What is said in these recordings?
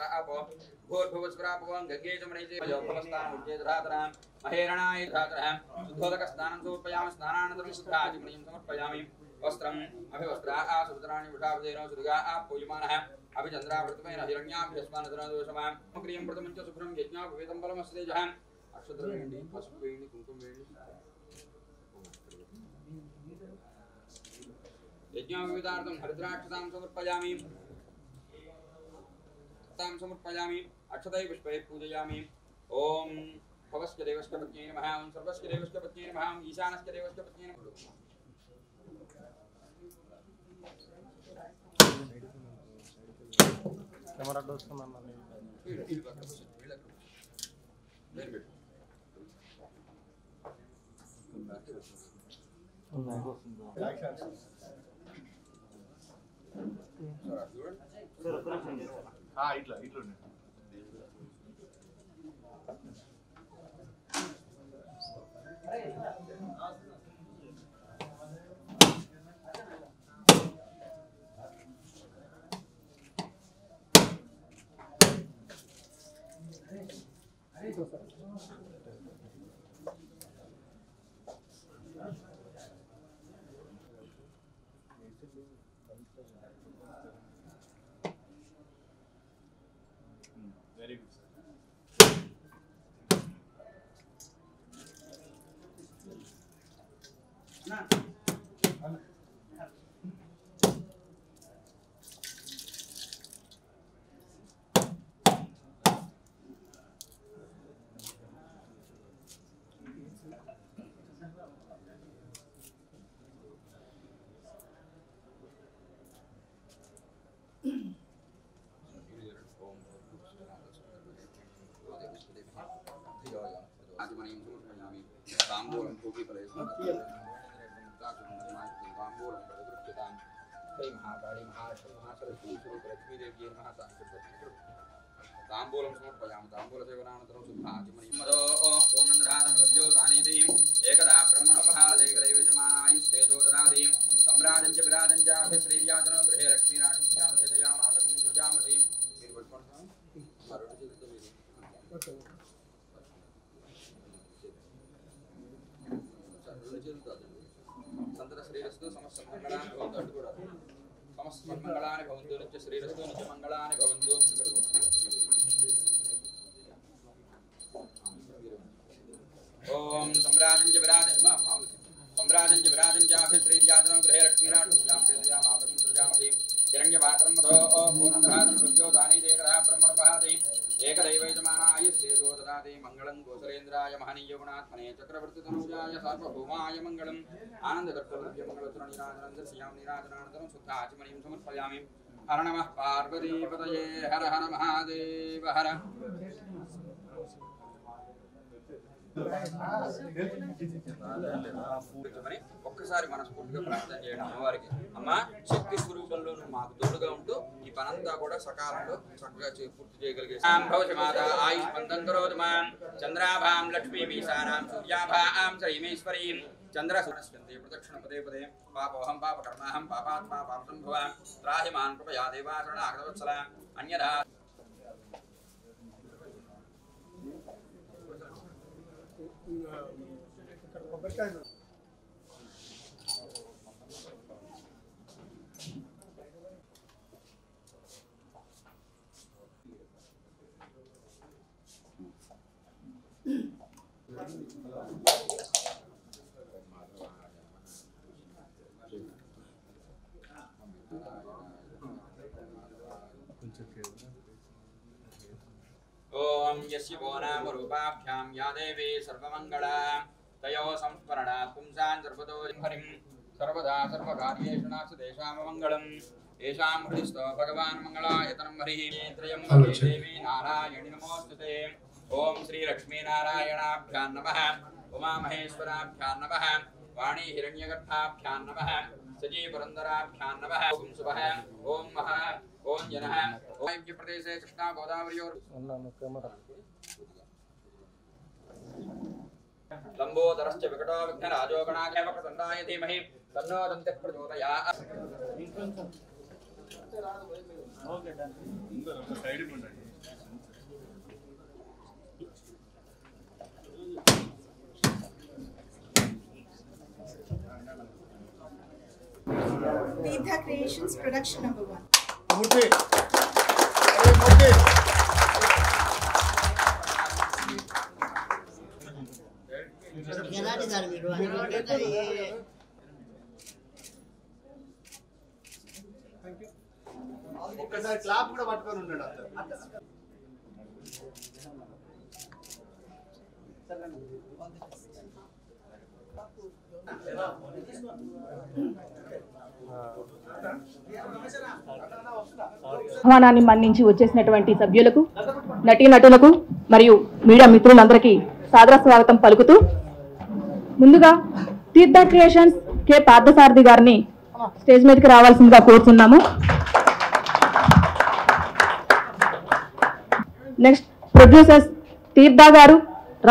तत्र आपो भूर्भुवस्वरापवं गंगे च मणिजे भवस्तान उज्जेद्रातरां महेरणाय धातरां शुद्धोदक स्नानं समर्पयामि स्नानानन्तरं शुद्धाचमनीं समर्पयामि वस्त्रम् अभिवस्त्रा सुभद्राणि वृषावदेन सुदगा पूयमानः अभिचन्द्रावृतमेन हिरण्याभ्यस्मानदनदोषमां क्रियं प्रथमं च शुभ्रं यज्ञोपवेदं बलमस्तेजः अक्षत्रवेण्डि पशुवेण्डि कुङ्कुमवेण्डि यज्ञोपवेदार्थं हरिद्राक्षतां समर्पयामि अक्षतै पुष्पैः पूजयामि ओम भवस्य देवस्य पत्न्यै नमः ओम सर्वस्य देवस्य पत्न्यै नमः ओम ईशानस्य देवस्य पत्न्यै नमः कैमरा डोज को मारना हाँ इट्ला very good sir. तांबूलं भोगीफलेषु तांबूलं प्रदृश्यतां Shri Mahakali Mahasaraswati Lakshmi देवी नमः तांबूलं समर्पयामि तांबूलसेवनानन्तरं शुद्धाचमनीं मदो पूर्णन्द्रादं सभ्यो सानिधिं एकदा ब्रह्मणोपहारदैकदैव यजमानायुस्तेजो ददाति सम्राजं च विराजं च अभिश्रीर्याजनो गृहे लक्ष्मीराजं वेदयामासकं सृजामति संतत श्रीरस्तु समस्त मंगलानि भवन्तु समस्त मंगलानि भवन्तु नित्य श्रीरस्तु नित्य मंगलानि भवन्तु ओम सम्राजं च विराजं च अभिश्रीर्याजनो गृहे लक्ष्मीराजं वेदयामासकं सृजामति हिरण्यपात्रं मधो पूर्णन्द्रादं सभ्यो दानीदेकरः ब्रह्मणोपहाति एकदैवैजमानायुस्तेजो ददाति मङ्गलं गोसरेन्द्राय महनीयगुणात्मने चक्रवर्तितनूजाय सार्वभौमाय मङ्गलम् आनन्दकर्तव्य मङ्गलतुरणीराजनन्दस्यां नीराजनानन्तरं शुद्धाचमनीं समर्पयामि हर नमः पार्वतीपतये हर हर महादेव हर ఒక్కసారి మనస్ఫూర్తిగా ప్రార్థన చేయడం అమ్మవారికి అమ్మ శక్తి స్వరూపంలో మాకు తోడుగా ఉంటూ ఈ పనంతా కూడా సకాలంలో చక్కగా పూర్తి చేయగలిగే భవతిమాత ఆయుష్ పంతంకరోతు మాం చంద్రాభాం లక్ష్మీ వీసానాం సూర్యాభాం శ్రీమేశ్వరీం చంద్రసునశ్యంతే ప్రదక్షిణ పదే పదే పాపోహం పాపకర్మాహం పాపాత్మా పాపసంభవ త్రాహి మాన్ కృపయా దేవాశరణాగతవత్సల అన్యథా ओम यस्य वो नाम रूपाभ्यां या देवी सर्वमंगला तयो संस्मरणात् पुंसां सर्वतो हरिं सर्वदा सर्वकार्येषु नास्ति तेषां मंगलम् येषां हृदिस्थो भगवान् मंगलायतनं हरिः त्रयम्बके देवी नारायणि नमोस्तुते ओम श्री लक्ष्मी नारायणाभ्यां नमः उमा महेश्वराभ्यां नमः वाणी हिरण्यगर्भाभ्यां नमः सजी पुरन्दराभ्यां नमः ओम शुभः ओम महा ओम जनः ओम प्रदेशे कृष्णा गोदावरीयोर लंबोदरश्च विकटो विघ्नराजो गणाधिपः प्रसन्नाय धीमहि तन्नो दन्तः प्रचोदयात् ओके डन सैड में Creations production number 1. ఒక్కసారి క్లాప్ కూడా పట్టుకొని ఉన్నాడు ఆహ్వానాన్ని మన్నించి వచ్చేసినటువంటి సభ్యులకు, నటీనటులకు మరియు మీడియా మిత్రులందరికీ సాదర స్వాగతం పలుకుతూ, ముందుగా తీర్థ క్రియేషన్స్ కె పార్థసారథి గారిని స్టేజ్ మీదకి రావాల్సిందిగా కోరుతున్నాము. నెక్స్ట్ ప్రొడ్యూసర్స్ తీర్థ గారు,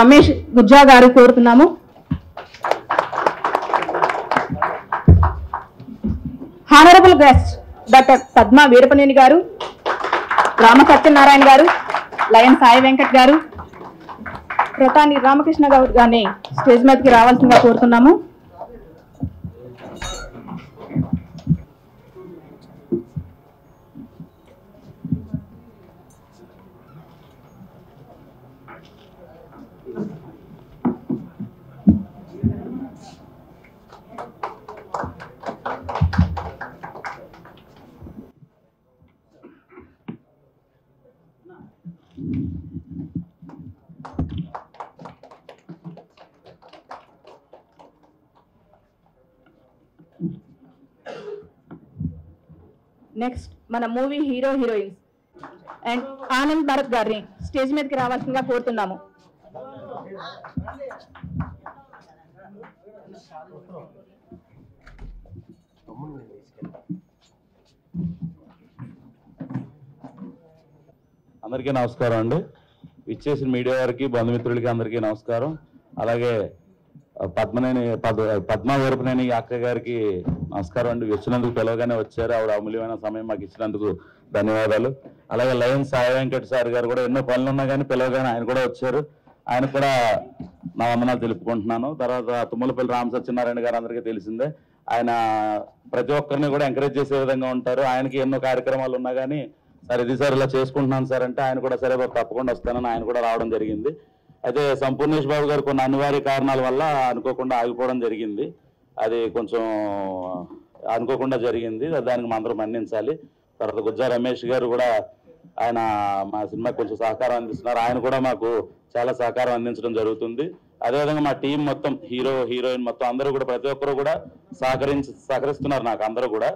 రమేష్ గుజ్జా గారు కోరుతున్నాము. Honourable guest doctor Padma Veerapaneni గారు, రామ సత్యనారాయణ గారు, లయన్ సాయి వెంకట్ గారు, ప్రతాని రామకృష్ణ గౌడ్ గారిని స్టేజ్ మీదకి రావాల్సిందిగా కోరుతున్నాము. నెక్స్ట్ మన movie hero heroines and Anand Bharat గారిని స్టేజ్ మీదకి రావాల్సిందిగా కోరుతున్నాము. అందరికీ నమస్కారం అండి. ఇచ్చేసిన మీడియా వారికి, బంధుమిత్రులకి అందరికీ నమస్కారం. అలాగే పద్మా వీరపనేని అక్క గారికి నమస్కారం అండి. వచ్చినందుకు పిలవగానే వచ్చారు. ఆవిడ అమూల్యమైన సమయం మాకు ఇచ్చినందుకు ధన్యవాదాలు. అలాగే లయన్ సాయి వెంకట్ సార్ గారు కూడా ఎన్నో పనులు ఉన్నా కానీ పిలవగానే ఆయన కూడా వచ్చారు. ఆయన కూడా నా వందనాలు తెలుపుకుంటున్నాను. తర్వాత తుమ్మలపల్లి రామ సత్యనారాయణ గారు అందరికీ తెలిసిందే. ఆయన ప్రతి ఒక్కరిని కూడా ఎంకరేజ్ చేసే విధంగా ఉంటారు. ఆయనకి ఎన్నో కార్యక్రమాలు ఉన్నా కానీ సార్ ఇది సార్ ఇలా చేసుకుంటున్నాను సార్ అంటే ఆయన కూడా సరే తప్పకుండా వస్తానని ఆయన కూడా రావడం జరిగింది. అయితే సంపూర్ణేష్ బాబు గారు కొన్ని అనివార్య కారణాల వల్ల అనుకోకుండా ఆగిపోవడం జరిగింది. అది కొంచెం అనుకోకుండా జరిగింది, దానికి అందరూ మన్నించాలి. తర్వాత గుజ్జా రమేష్ గారు కూడా ఆయన మా సినిమాకి కొంచెం సహకారం అందిస్తున్నారు. ఆయన కూడా మాకు చాలా సహకారం అందించడం జరుగుతుంది. అదేవిధంగా మా టీం మొత్తం హీరో హీరోయిన్ మొత్తం అందరూ కూడా ప్రతి ఒక్కరు కూడా సహకరిస్తున్నారు. నాకు అందరూ కూడా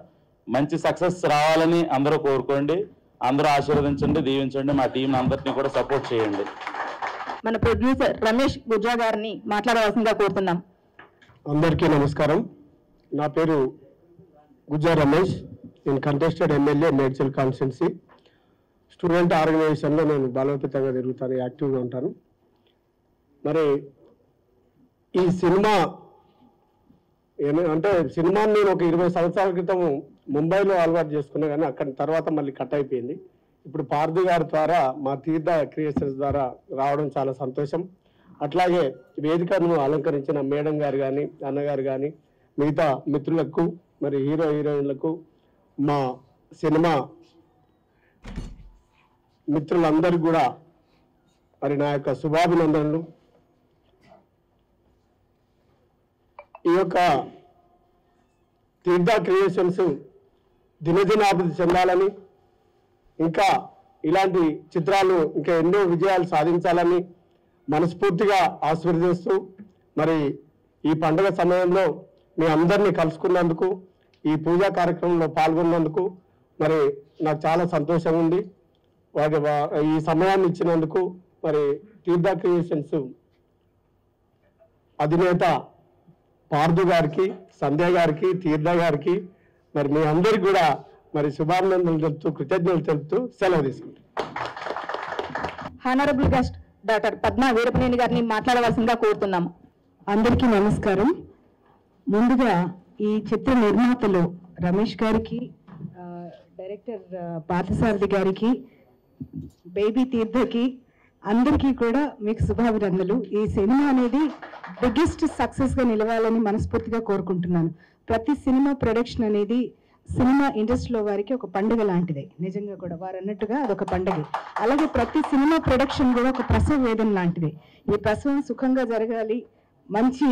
మంచి సక్సెస్ రావాలని అందరూ కోరుకోండి, అందరూ ఆశీర్వదించండి, దీవించండి. మా టీం అందరినీ కూడా సపోర్ట్ చేయండి. మన ప్రొడ్యూసర్ రమేష్ గుజ్జా గారిని మాట్లాడవలసిందిగా కోరుతున్నాం. అందరికీ నమస్కారం. నా పేరు గుజ్జా రమేష్. నేను contested MLA Medchal constituency. Student ఆర్గనైజేషన్లో నేను బలోపేతంగా తిరుగుతాను, యాక్టివ్గా ఉంటాను. మరి ఈ సినిమా అంటే సినిమాని నేను ఒక 20 సంవత్సరాల క్రితం ముంబైలో అలవాటు చేసుకున్నా, కానీ అక్కడి తర్వాత మళ్ళీ కట్ అయిపోయింది. ఇప్పుడు పార్థు గారి ద్వారా మా తీర్థ క్రియేషన్స్ ద్వారా రావడం చాలా సంతోషం. అట్లాగే వేదికను అలంకరించిన మేడం గారు కానీ, అన్నగారు కానీ, మిగతా మిత్రులకు, మరి హీరో హీరోయిన్లకు, మా సినిమా మిత్రులందరికీ కూడా మరి నా యొక్క శుభాభినందనలు. ఈ యొక్క తీర్థ క్రియేషన్స్ దినదినాభివృద్ధి చెందాలని, ఇంకా ఇలాంటి చిత్రాలు ఇంకా ఎన్నో విజయాలు సాధించాలని మనస్ఫూర్తిగా ఆశీర్వదిస్తూ, మరి ఈ పండుగ సమయంలో మీ అందరినీ కలుసుకున్నందుకు, ఈ పూజా కార్యక్రమంలో పాల్గొన్నందుకు మరి నాకు చాలా సంతోషంగా ఉంది. ఈ సమయాన్ని ఇచ్చినందుకు మరి తీర్థ క్రియేషన్స్ అధినేత పార్థు గారికి, సంధ్య గారికి, తీర్థ గారికి మరి మీ అందరికీ కూడా మరి శుభాభినందనలు తెలుపుతూ, కృతజ్ఞతలు తెలుపుతూ సెలవు తీసుకుంటాం. Honourable guest doctor Padma Veerapaneni గారిని మాట్లాడవలసిందిగా కోరుతున్నాము. అందరికీ నమస్కారం. ముందుగా ఈ చిత్ర నిర్మాతలు రమేష్ గారికి, డైరెక్టర్ పార్థసారథి గారికి, బేబీ తీర్థకి అందరికీ కూడా మీకు శుభాభినందనలు. ఈ సినిమా అనేది బిగ్గెస్ట్ సక్సెస్గా నిలవాలని మనస్ఫూర్తిగా కోరుకుంటున్నాను. ప్రతి సినిమా ప్రొడక్షన్ అనేది సినిమా ఇండస్ట్రీలో వారికి ఒక పండుగ లాంటిదే. నిజంగా కూడా వారు అన్నట్టుగా అదొక పండుగ. అలాగే ప్రతి సినిమా ప్రొడక్షన్ కూడా ఒక ప్రసవ వేదన లాంటిదే. ఈ ప్రసవం సుఖంగా జరగాలి, మంచి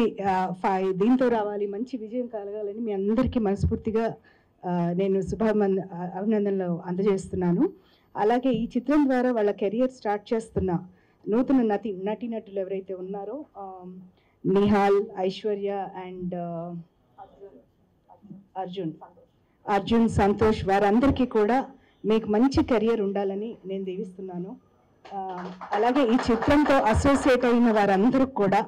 దీంతో రావాలి, మంచి విజయం కలగాలని మీ అందరికీ మనస్ఫూర్తిగా నేను అభినందనలు అందజేస్తున్నాను. అలాగే ఈ చిత్రం ద్వారా వాళ్ళ కెరియర్ స్టార్ట్ చేస్తున్న నూతన నటీనటులు ఎవరైతే ఉన్నారో నిహాల్, ఐశ్వర్య అండ్ అర్జున్, సంతోష్, వారందరికీ కూడా మీకు మంచి కెరియర్ ఉండాలని నేను దీవిస్తున్నాను. అలాగే ఈ చిత్రంతో అసోసియేట్ అయిన వారందరూ కూడా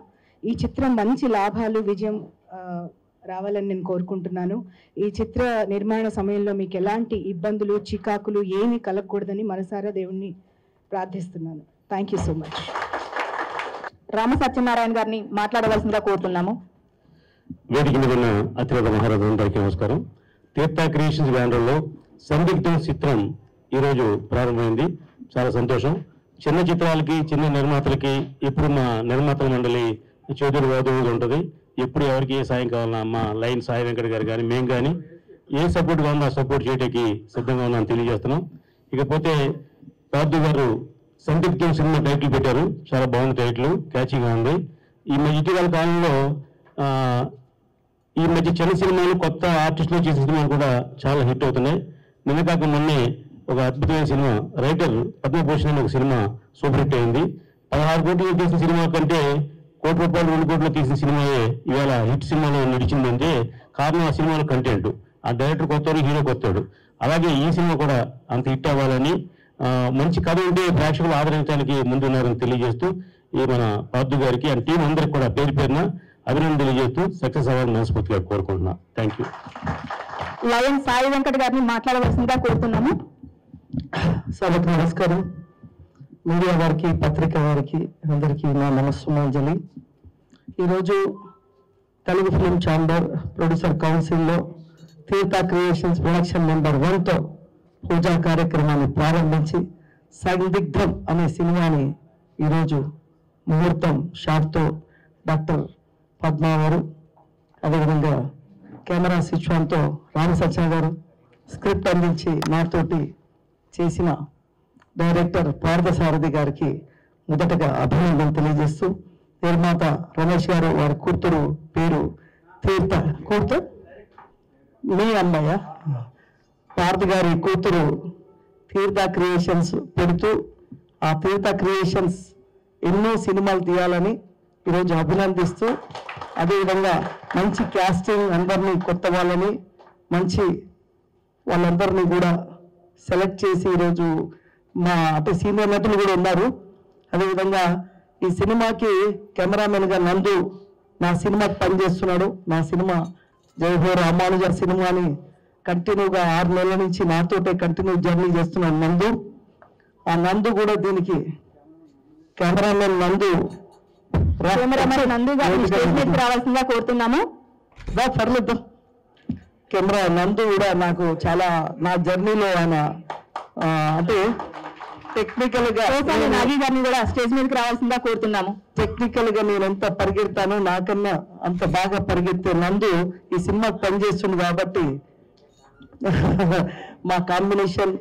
ఈ చిత్రం మంచి లాభాలు, విజయం రావాలని నేను కోరుకుంటున్నాను. ఈ చిత్ర నిర్మాణ సమయంలో మీకు ఎలాంటి ఇబ్బందులు, చికాకులు ఏమీ కలగకూడదని మనసారా దేవుణ్ణి ప్రార్థిస్తున్నాను. Thank you so much. Rama Satyanarayana గారిని మాట్లాడవలసిందిగా కోరుతున్నాము. వేదిక మీద ఉన్న అతిరథ మహారాజులందరికీ నమస్కారం. తీర్థ క్రియేషన్స్ బ్యానర్లో సందిగ్ధం చిత్రం ఈరోజు ప్రారంభమైంది. చాలా సంతోషం. చిన్న చిత్రాలకి, చిన్న నిర్మాతలకి ఇప్పుడు మా నిర్మాతల మండలి చేతులు వాదుగా ఉంటుంది. ఎప్పుడు ఎవరికి ఏ సాయం కావాలన్నా మా లైన్ సాయి వెంకట గారు కానీ మేము కానీ ఏ సపోర్ట్ కావాలన్నా సపోర్ట్ చేయడానికి సిద్ధంగా ఉన్నామని తెలియజేస్తున్నాం. ఇకపోతే పార్థు గారు సందిగ్ధం సినిమా టైటిల్ పెట్టారు. చాలా బాగుంది టైటిల్, క్యాచీగా ఉంది. ఇటీవల కాలంలో ఈ మధ్య చిన్న సినిమాలు, కొత్త ఆర్టిస్టులు చేసిన సినిమాలు కూడా చాలా హిట్ అవుతున్నాయి. నిన్న కాక మొన్నే ఒక అద్భుతమైన సినిమా రైటర్ పద్మభూషణ్ అనే ఒక సినిమా సూపర్ హిట్ అయింది. 16 కోట్లు తీసిన సినిమా కంటే ₹1 కోట్లు 2 కోట్లు తీసిన సినిమాయే ఇవాళ హిట్ సినిమాలో నడిచిందంటే కారణం ఆ సినిమాలో కంటెంట్. ఆ డైరెక్టర్ కొత్తాడు, హీరో కొత్తాడు. అలాగే ఈ సినిమా కూడా అంత హిట్ అవ్వాలని, మంచి కథ ఉంటే ప్రేక్షకులు ఆదరించడానికి ముందున్నారని తెలియజేస్తూ ఈ మన పార్థు గారికి అండ్ టీం అందరికి కూడా పేరు పేరున అభినందన తెలియజేస్తూ సక్సెస్ అవ్వాలని మనస్ఫూర్తిగా కోరుకుంటున్నా. Thank you. Lion Sai Venkata గారిని మాట్లాడవలసిందిగా కోరుతున్నాము. సభకు నమస్కారం. మీడియా వారికి, పత్రికా వారికి అందరికీ నా నమస్సుమాంజలి. ఈరోజు తెలుగు ఫిలిం ఛాంబర్ ప్రొడ్యూసర్ కౌన్సిల్లో తీర్థ క్రియేషన్స్ ప్రొడక్షన్ నెంబర్ 1తో పూజా కార్యక్రమాన్ని ప్రారంభించి సందిగ్ధం అనే సినిమాని ఈరోజు ముహూర్తం షాట్తో డాక్టర్ పద్మా గారు, అదేవిధంగా కెమెరా సిచ్వాన్తో రామ సత్య గారు, స్క్రిప్ట్ అందించి నాతోటి చేసిన డైరెక్టర్ పార్థసారథి గారికి మొదటగా అభినందన తెలియజేస్తూ, నిర్మాత రమేష్ గారు, వారి కూతురు పేరు తీర్థ, కూతురు మీ అమ్మాయ పార్థ గారి కూతురు తీర్థ క్రియేషన్స్ పెడుతూ ఆ తీర్థ క్రియేషన్స్ ఎన్నో సినిమాలు తీయాలని ఈరోజు అభినందిస్తూ, అదేవిధంగా మంచి క్యాస్టింగ్, అందరినీ కొత్త వాళ్ళని మంచి వాళ్ళందరినీ కూడా సెలెక్ట్ చేసి ఈరోజు మా అంటే సీనియర్ నటులు కూడా ఉన్నారు. అదేవిధంగా ఈ సినిమాకి కెమెరామెన్గా నందు నా సినిమాకి పనిచేస్తున్నాడు. నా సినిమా జయహో రామానుజ సినిమాని కంటిన్యూగా 6 నెలల నుంచి నాతోటే కంటిన్యూ జర్నీ చేస్తున్నాడు నందు. ఆ నందు కూడా దీనికి కెమెరామెన్ నందు రావాల్సిందిగా కోరుతున్నాము. పర్లేదు. కెమెరా నందు కూడా నాకు చాలా నా జర్నీలో ఆయన అంటే టెక్నికల్ గా నాగి గారిని కూడా స్టేజ్ మీదకి రావాల్సిందిగా కోరుతున్నాము. టెక్నికల్ గా నేను ఎంత పరిగెడతానో నాకన్నా అంత బాగా పరిగెత్తే నందు ఈ సినిమాకి పనిచేస్తుంది కాబట్టి మా కాంబినేషన్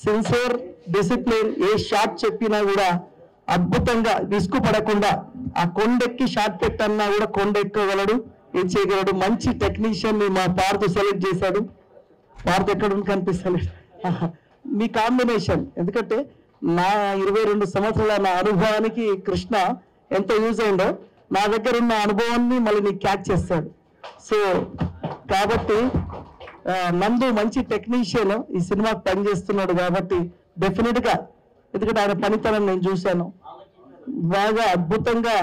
సిన్సియర్, డిసిప్లిన్. ఏ షాట్ చెప్పినా కూడా అద్భుతంగా విసుగు పడకుండా ఆ కొండెక్కి షాట్ పెట్టన్నా కూడా కొండెక్కగలడు, ఏం చేయగలడు. మంచి టెక్నీషియన్ ని మా పార్థు సెలెక్ట్ చేశాడు. పార్థు ఎక్కడ కనిపిస్తాడు. మీ కాంబినేషన్, ఎందుకంటే నా 22 సంవత్సరాల నా అనుభవానికి కృష్ణ ఎంత యూజ్ అయిందో నా దగ్గర ఉన్న అనుభవాన్ని మళ్ళీ నీకు క్యాచ్ చేస్తాడు. సో కాబట్టి నందు మంచి టెక్నీషియన్, ఈ సినిమాకి పనిచేస్తున్నాడు కాబట్టి డెఫినెట్ గా, ఎందుకంటే ఆయన పనితనం నేను చూశాను, బాగా అద్భుతంగా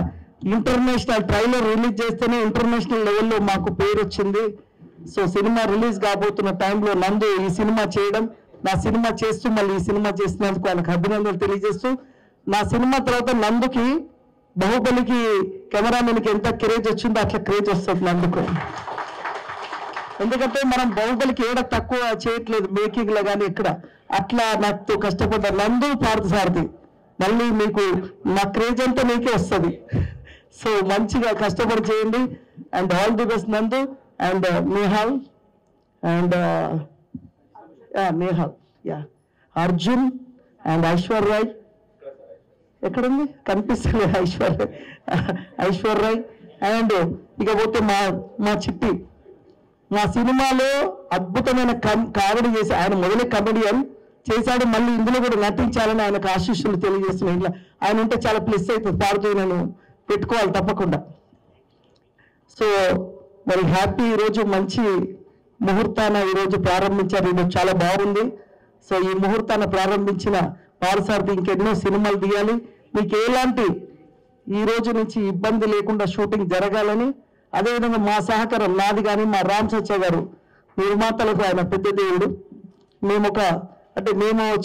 ఇంటర్నేషనల్ ట్రైలర్ రిలీజ్ చేస్తేనే ఇంటర్నేషనల్ లెవెల్లో మాకు పేరు వచ్చింది. సో సినిమా రిలీజ్ కాబోతున్న టైంలో నందు ఈ సినిమా చేయడం, నా సినిమా చేస్తూ మళ్ళీ ఈ సినిమా చేసినందుకు ఆయనకు అభినందనలు తెలియజేస్తూ, నా సినిమా తర్వాత నందుకి బాహుబలికి కెమెరామెన్కి ఎంత క్రేజ్ వచ్చిందో అట్లా క్రేజ్ వస్తుంది నందుకు. ఎందుకంటే మనం బాహుబలికి ఏడ తక్కువ చేయట్లేదు మేకింగ్ లో కానీ ఎక్కడ, అట్లా నాకు కష్టపడ్డ నందు పార్థసారథి. మళ్ళీ మీకు నా క్రేజ్ అంతా మీకే వస్తుంది. సో మంచిగా కష్టపడి చేయండి. And all the best Nandu and Nihal and Nehal, yeah, Arjun and Aishwar Rai. ఎక్కడుంది కనిపిస్తుంది ఐశ్వర్ రాయ్. అండ్ ఇకపోతే మా చిట్టి మా సినిమాలో అద్భుతమైన కామెడీ చేసి, ఆయన మొదలే కమెడియన్ చేశాడు, మళ్ళీ ఇందులో కూడా నటించాలని ఆయనకు ఆశీస్సులు తెలియజేస్తున్నాయి. ఇట్లా ఆయన ఉంటే చాలా ప్లస్ అవుతుంది, పాడుతూ నేను పెట్టుకోవాలి తప్పకుండా. సో మరి హ్యాపీ, ఈరోజు మంచి ముహూర్తాన ఈరోజు ప్రారంభించారు, ఈరోజు చాలా బాగుంది. సో ఈ ముహూర్తాన ప్రారంభించిన పార్థసారథి ఇంకెన్నో సినిమాలు తీయాలి, మీకు ఎలాంటి ఈ రోజు నుంచి ఇబ్బంది లేకుండా షూటింగ్ జరగాలని, అదేవిధంగా మా సహకారం నాది కానీ మా రామ్ సత్య గారు నిర్మాతలకు ఆయన పెద్ద దేవుడు, మేము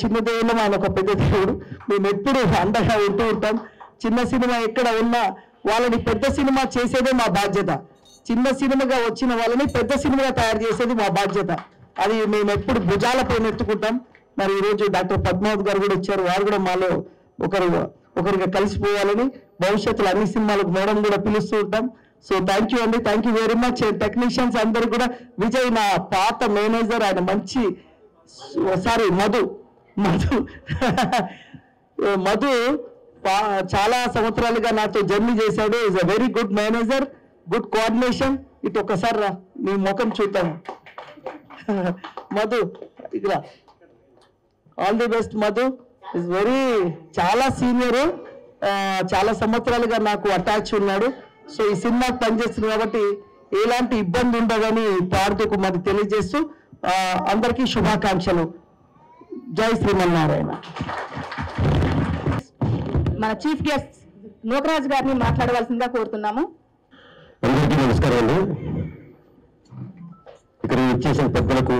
చిన్న దేవుళ్ళం, ఆయన ఒక పెద్ద దేవుడు. మేము ఎప్పుడు అండగా ఉంటూ ఉంటాం. చిన్న సినిమా ఎక్కడ ఉన్నా వాళ్ళని పెద్ద సినిమా చేసేదే మా బాధ్యత, చిన్న సినిమాగా వచ్చిన వాళ్ళని పెద్ద సినిమాగా తయారు చేసేది మా బాధ్యత. అది మేము ఎప్పుడు భుజాలపై ఎత్తుకుంటాం. మరి ఈరోజు డాక్టర్ పద్మావత్ గారు కూడా వచ్చారు, వారు కూడా మాలో ఒకరిగా కలిసిపోవాలని భవిష్యత్తులో అన్ని సినిమాలకు మేడం కూడా పిలుస్తూ ఉంటాం. సో థ్యాంక్ యూ అండి, thank you very much. Technicians అందరూ కూడా, విజయ్ నా పాత మేనేజర్, ఆయన మంచి మధు చాలా సంవత్సరాలుగా నాతో జర్నీ చేశాడు. Is a very good manager, good coordination. ఇటు ఒక్కసారి రా, నీ ముఖం చూద్దాం. మధు ఇక్కడ all the best. Madhu is చాలా సీనియర్, చాలా సంవత్సరాలుగా నాకు అటాచ్ ఉన్నాడు. సో ఈ సినిమాకి పనిచేస్తుంది కాబట్టి ఎలాంటి ఇబ్బంది ఉండదని పార్థకు మరి తెలియజేస్తూ అందరికీ శుభాకాంక్షలు. జై శ్రీమన్నారాయణ. మన చీఫ్ గెస్ట్ నూకరాజ్ గారిని మాట్లాడవలసిందిగా కోరుతున్నాము. అందరికీ నమస్కారం అండి. ఇక్కడ వచ్చేసిన పెద్దలకు,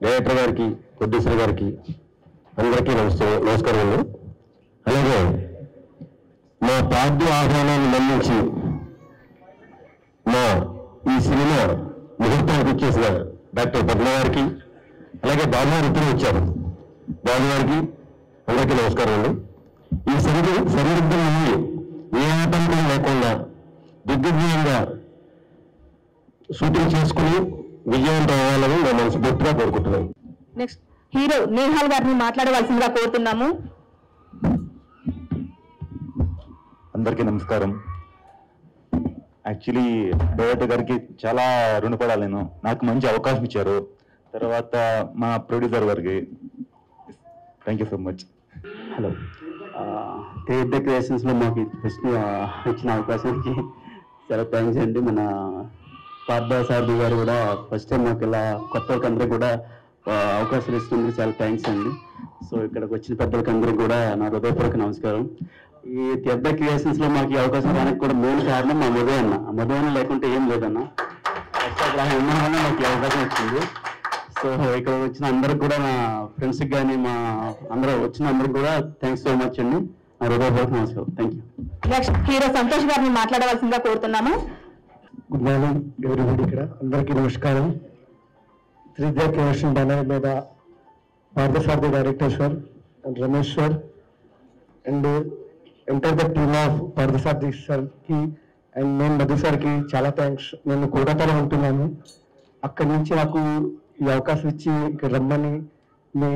డైరెక్టర్ గారికి, ప్రొడ్యూసర్ గారికి అందరికీ నమస్కారం అండి. అలాగే మా పార్థు ఆహ్వానాన్ని మన్నించి మా ఈ సినిమా ముహూర్తానికి వచ్చేసిన డాక్టర్ పద్మ గారికి, అలాగే బాబు గారు ఇద్దరు వచ్చారు, బాబు గారికి అందరికీ నమస్కారం అండి. ఈ సందర్భం నుండి ఏ ఆటంకం లేకుండా దిగ్విజయంగా షూటింగ్ చేసుకుని విజయవంతం అవ్వాలని నేను మనస్ఫూర్తిగా కోరుకుంటున్నాను. నెక్స్ట్ హీరో నేహాల్ గారిని మాట్లాడవలసిందిగా కోరుతున్నాము. అందరికీ నమస్కారం. యాక్చువల్లీ డైరెక్టర్ గారికి చాలా రుణపడాలి నేను, నాకు మంచి అవకాశం ఇచ్చారు. తర్వాత మా ప్రొడ్యూసర్ గారికి thank you so much. Hello, theatre డెకరేషన్స్లో మాకు ఫస్ట్ ఇచ్చిన అవకాశానికి చాలా థ్యాంక్స్ అండి. మన పార్థసారథి గారు కూడా ఫస్ట్ టైం మాకు ఇలా కొత్త వాళ్ళకందరికీ కూడా అవకాశాలు ఇస్తున్నందుకు చాలా థ్యాంక్స్ అండి. సో ఇక్కడికి వచ్చిన పెద్దలకి అందరికీ కూడా నా హృదయపూర్వక నమస్కారం. ఈ థియేటర్ క్రియేషన్స్లో మాకు ఈ అవకాశం రానికి కూడా మెయిన్ కారణం మా మధు అన్న. మధు అన్న లేకుంటే ఏం లేదన్న, ఫస్ట్ అక్కడ ఉన్న వల్ల మాకు ఈ అవకాశం వచ్చింది. సో ఇక్కడ వచ్చిన అందరికి కూడా, నా ఫ్రెండ్స్కి కానీ మా అందరూ వచ్చిన అందరికి కూడా థ్యాంక్స్ సో మచ్ అండి. నా హృదయపూర్వక నమస్కారం. Thank you. Next hero Santosh గారిని మాట్లాడవలసిందిగా కోరుతున్నాము. Good morning everybody. ఇక్కడ అందరికీ నమస్కారం. త్రిద్యా క్రియేషన్ బ్యానర్ మీద Parthasarathi director sir and Ramesh sir and entire the team of Parthasarathi సార్కి అండ్ నేను మధు సార్కి చాలా థ్యాంక్స్. నేను కోటాలో ఉంటున్నాను, అక్కడి నుంచి నాకు ఈ అవకాశం ఇచ్చి ఇక్కడ రమ్మని, మీ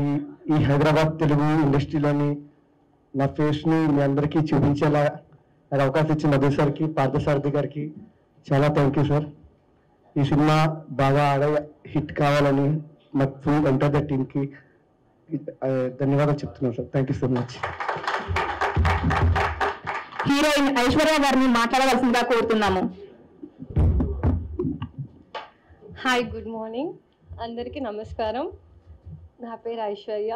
ఈ హైదరాబాద్ తెలుగు ఇండస్ట్రీలోని నా ఫేస్ని మీ అందరికీ చూపించేలా నాకు అవకాశం ఇచ్చిన మధు సార్కి, పార్థసారథి గారికి చాలా థ్యాంక్ యూ సార్. ఈ సినిమా బాగా హిట్ కావాలని మా ఫుల్ ఎంటర్ ద టీమ్కి ధన్యవాదాలు చెప్తున్నాను sir. Thank you so much. Heroine Aishwarya గారిని మాట్లాడవలసిందిగా కోరుతున్నాము. హాయ్, గుడ్ మార్నింగ్, అందరికీ నమస్కారం. నా పేరు ఐశ్వర్య.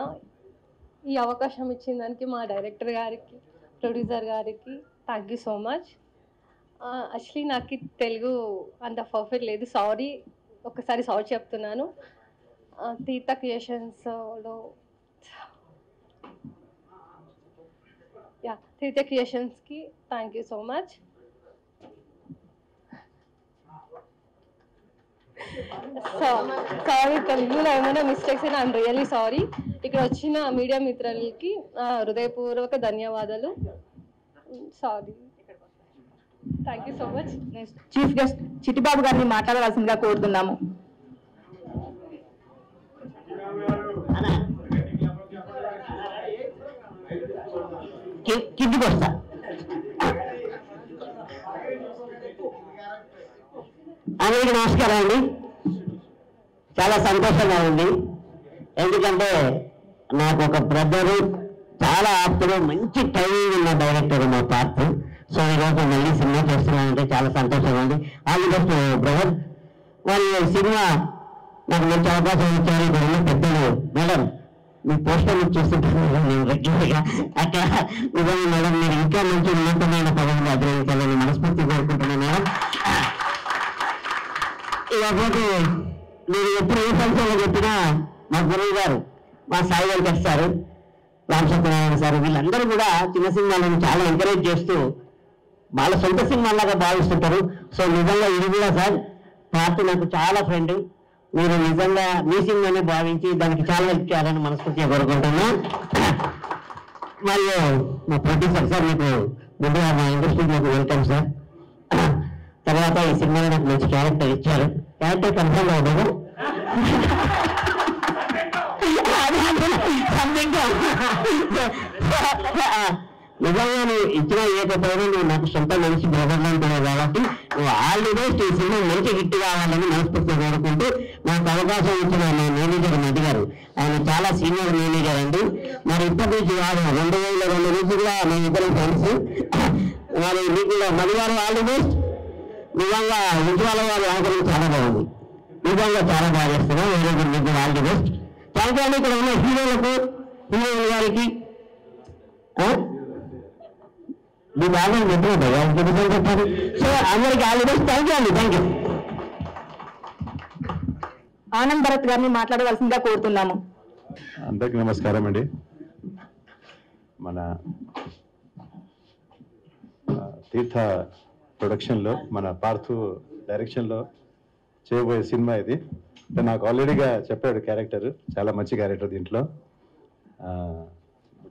ఈ అవకాశం ఇచ్చిన దానికి మా డైరెక్టర్ గారికి, ప్రొడ్యూసర్ గారికి thank you so much. Actually నాకు తెలుగు అంత పర్ఫెక్ట్ లేదు, సారీ, ఒకసారి సారీ చెప్తున్నాను. తీర్థ క్రియేషన్స్లో తీర్థ క్రియేషన్స్కి thank you so much. Sorry, తెలుగులో ఏమైనా మిస్టేక్స్ అయినా ఐఎమ్ రియల్లీ సారీ. ఇక్కడ వచ్చిన మీడియా మిత్రులకి హృదయపూర్వక ధన్యవాదాలు. Sorry, thank you so much. Next chief guest Chittibabu గారిని మాట్లాడవలసిందిగా కోరుతున్నాము. కిందికి వస్తా. అందరికీ నమస్కారం అండి. చాలా సంతోషంగా ఉంది, ఎందుకంటే నాకు ఒక బ్రదరు, చాలా ఆప్తుడు, మంచి టైమింగ్ ఉన్న డైరెక్టర్ మా పార్ట్. సో ఈరోజు మళ్ళీ సినిమా చేస్తున్నానంటే చాలా సంతోషంగా ఉంది. All the best brother. వాళ్ళు సినిమా నాకు మంచి అవకాశం ఇచ్చారు. ఇక్కడ ఉన్న పెద్దలు మేడం మీ పోస్టర్ చూస్తుంటాను నేను రెగ్యులర్గా. అక్కడ నిజంగా మేడం మీరు ఇంకా మంచి ఉన్నతమైన పదవిని అభినందించాలని మనస్ఫూర్తి కోరుకుంటున్నాను మేడం. ఇకపోతే మీరు ఎప్పుడు ఏ సంస్థలో చెప్పినా మా గురువు గారు, మా సాయి వెంకట్ సారు, రామచంద్రనారాయణ సార్, వీళ్ళందరూ కూడా చిన్న సినిమాలను చాలా ఎంకరేజ్ చేస్తూ వాళ్ళ సొంత సినిమాలాగా భావిస్తుంటారు. సో నిజంగా ఇది కూడా సార్ పార్టీ నాకు చాలా ఫ్రెండ్. మీరు నిజంగా మీ సినిమానే భావించి దానికి చాలా హెల్ప్ చేయాలని మనస్ఫూర్తిగా కోరుకుంటున్నా. మరియు మా ప్రొడ్యూసర్ సార్, మీకు ముందుగా మా ఇండస్ట్రీకి నాకు వెల్కమ్ సార్. తర్వాత ఈ సినిమాలో నాకు మంచి క్యారెక్టర్ ఇచ్చారు. క్యారెక్టర్ కన్ఫర్మ్ అవుతుంది నిజంగా నువ్వు ఇచ్చిన ఏకపోయినా నువ్వు నాకు సొంత మనిషి బ్రదర్లు అంటున్నావు కాబట్టి నువ్వు ఆల్ ది బెస్ట్. ఈ సినిమా మంచి హిట్ కావాలని మనస్ఫూర్తిగా కోరుకుంటూ నాకు అవకాశం ఇచ్చిన మా మేనేజర్ మధు గారు, ఆయన చాలా సీనియర్ మేనేజర్ అండి. మరి ఇప్పటి నుంచి కాదు, 2002 నుంచి కూడా మేము ఇద్దరు ఫ్రెండ్స్. మరి మీకు మధు గారు ఆల్ ది బెస్ట్. నిజంగా ఉజ్వాల గారి యాంకరింగ్ చాలా బాగుంది, నిజంగా చాలా బాగా చేస్తున్నాం. మీకు all the best. Thank you అండి. ఇక్కడ ఉన్న హీరోలకు, హీరోయిన్ గారికి మీ బాగా చెప్పారు. సో అందరికి all the best. Thank you అండి. Thank you. ఆనంద్ భరత్ గారిని మాట్లాడవలసిందిగా కోరుతున్నాము. అందరికీ నమస్కారం అండి. మన తీర్థ ప్రొడక్షన్లో, మన పార్థు డైరెక్షన్లో చేయబోయే సినిమా ఇది. నాకు ఆల్రెడీగా చెప్పాడు క్యారెక్టర్, చాలా మంచి క్యారెక్టర్ దీంట్లో.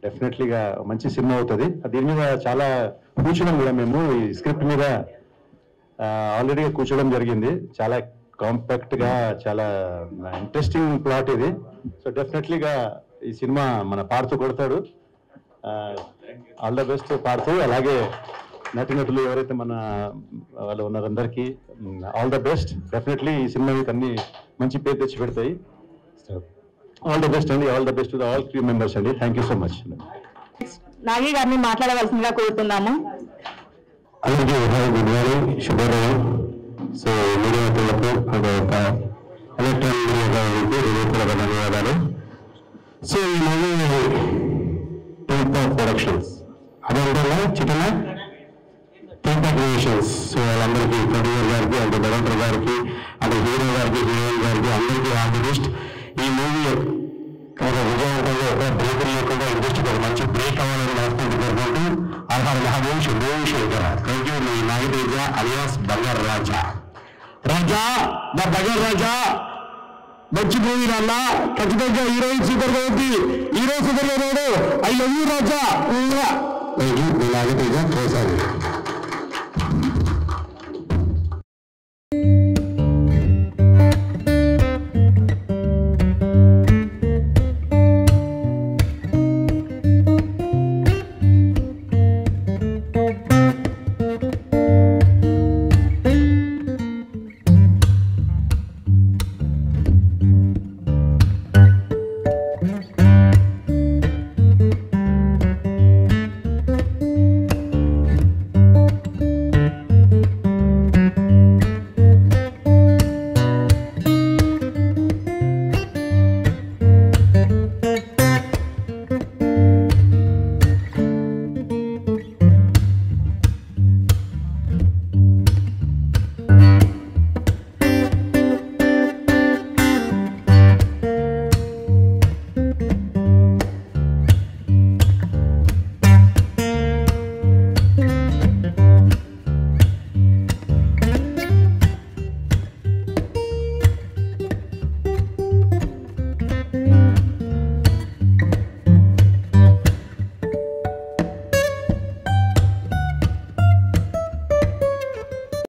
డెఫినెట్లీగా మంచి సినిమా అవుతుంది. దీని మీద చాలా కూర్చోడం కూడా మేము ఈ స్క్రిప్ట్ మీద ఆల్రెడీగా కూర్చోవడం జరిగింది. చాలా కాంపాక్ట్గా, చాలా ఇంట్రెస్టింగ్ ప్లాట్ ఇది. సో డెఫినెట్లీగా ఈ సినిమా మన పార్థు కొడతాడు. All the best Partha. అలాగే నటినటులు ఎవరైతే మన వాళ్ళు ఉన్నారో అందరికీ ఆల్ ద బెస్ట్. డెఫినెట్లీ ఈ సినిమా మీకు అన్ని మంచి పేరు తెచ్చి పెడతాయి. ఆల్ ద బెస్ట్ అండి. All the best to all crew members అండి. Thank you so much. Nagi గారిని మాట్లాడవలసిందిగా కోరుతున్నాము. అందరికీ గుడ్ మార్నింగ్, శుభోదయం. సో మీడియా మిత్రులకు, ఎలక్ట్రానిక్ మీడియా విలేకరులకు ధన్యవాదాలు. సో ఈ మూవీ తీర్థ ప్రొడక్షన్స్, అదేవిధంగా చిన్న తీర్థ క్రియేషన్స్. సో వాళ్ళందరికీ, ప్రొడ్యూసర్ గారికి, అంటే డైరెక్టర్ గారికి, అంటే హీరో గారికి, హీరోయిన్ గారికి అందరికీ ఆల్ ది బెస్ట్. ఈ మూవీ విజయవంతంగా ఒక బ్రేక్ లేకుండా ఇండస్ట్రీకి ఒక మంచి బ్రేక్ అవ్వాలని మనస్ఫూర్తి కోరుకుంటూ ఆహార మహాదేవ్ శుభేశ్వర. Thank you. మీ Nagateja alias Bangaru Raja. Raja the బంగారు రాజా మంచి మూవీ నాన్న. ఖచ్చితంగా హీరోయిన్ సూపర్ గా ఉంది, హీరో సూపర్ గా ఉన్నాడు. I love you Raja. Thank you. మీ నాగతేజ ప్రోత్సాహం.